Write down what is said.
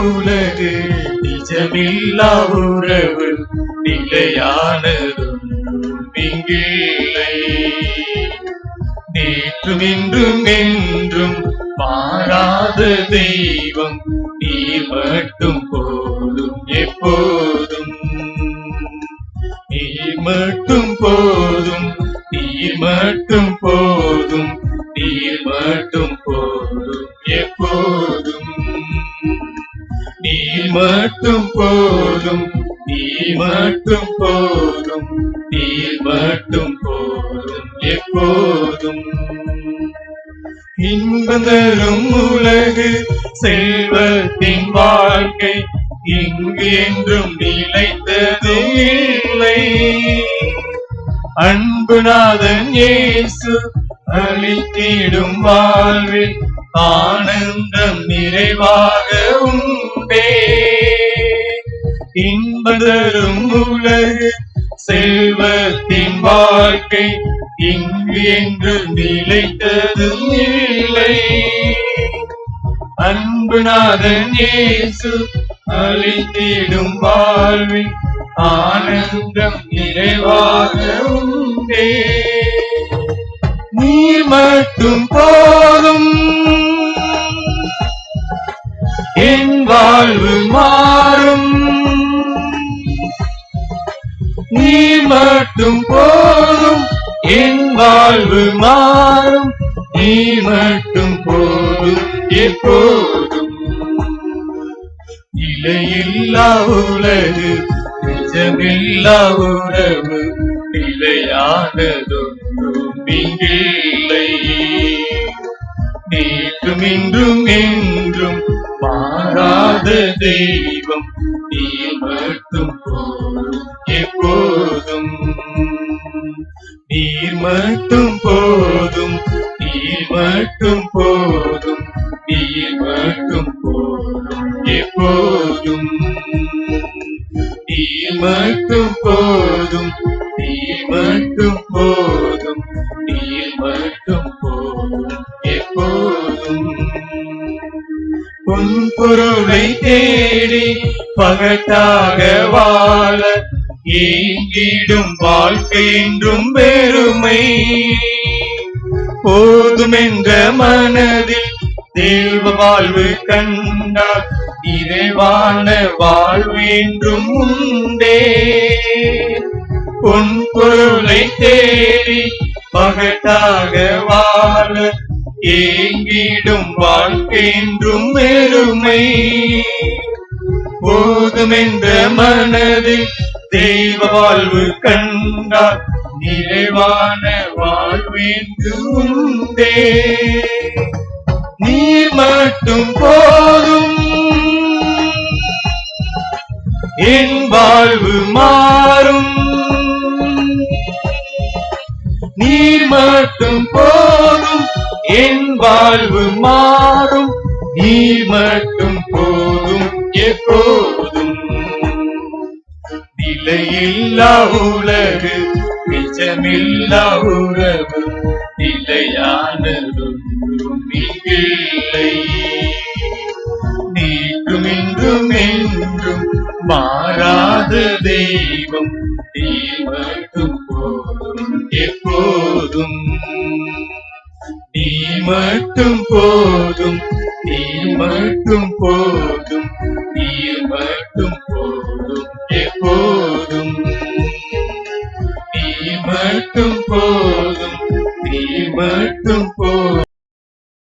உலகு நிஜமில்லா உறவு நிலையானதொன்றும் இங்கில்லை. நேற்றும் இன்றும் என்றும் மாறாத தெய்வம் நீர் மட்டும் போதும் எப்போதும். நீர் மட்டும் போதும், நீர் மட்டும் போதும், நீர் மட்டும் போதும் எப்போதும். நீர் மட்டும் போதும், நீர் மட்டும் போதும், நீர் மட்டும் போதும் எப்போதும். இன்பந்தரும் உலகு செல்வத்தின் வாழ்க்கை இங்கு என்றும் நிலைத்தது இல்லை. அன்புநாதன் இயேசு அளித்திடும் வாழ்வில் ஆனந்தம் நிறைவாக உண்டே. இன்பந்தரும் உலகு செல்வத்தின் வாழ்க்கை இங்கு என்று நிலைத்ததும் இல்லை. அன்புநாதன் இயேசு அளித்திடும் வாழ்வில் ஆனந்தம் நிறைவாக உண்டே. நீர் மட்டும் போதும் என் வாழ்வு மாறும். நீர் மட்டும் போதும் என் வாழ்வு மாறும். நீர் மட்டும் போதும் எப்போதும். நிலையில்லா உலகு நிஜமில்லா உறவு நிலையானதொன்றும் இங்கில்லை. நேற்றும் இன்றும் என்றும் மாறாத தெய்வம் நீர் மட்டும் போதும் எப்போதும். நீர் மட்டும் போதும், நீர் மட்டும் போதும், நீர் மட்டும் போதும் எப்போதும். நீர் மட்டும் போதும், நீர் மட்டும் போதும், நீர் மட்டும் போதும் எப்போதும். உன் பொருளை தேடி பகட்டாக வாழ ஏங்கிடும் வாழ்க்கை என்றும் பெருமை. போதும் என்ற மனதில் தேவ வாழ்வு கண்டால் நிறைவான வாழ்வு என்றும் உண்டே. உன் பொருளை தேடி பகட்டாக வாழ ஏங்கிடும் வாழ்க்கை என்றும் பெருமை. போதும் என்ற மனதில் தெய்வ வாழ்வு கண்டால் நிறைவான வாழ்வு என்றும் உண்டே. நீர் மட்டும் போதும் என் வாழ்வு மாறும். நீர் மட்டும் போதும் என் வாழ்வு மாறும். நீர் மட்டும் போதும் எப்போதும். நிலையில்லா உலகு நிஜமில்லா உறவு நிலையானதொன்றும் இங்கில்லை. நேற்றும் இன்றும் என்றும் மாறாத தெய்வம் நீர் மட்டும் போதும் எப்போதும். நீர் மட்டும் போதும், நீர் மட்டும் போதும், நீர் மட்டும் போதும் எப்போதும்.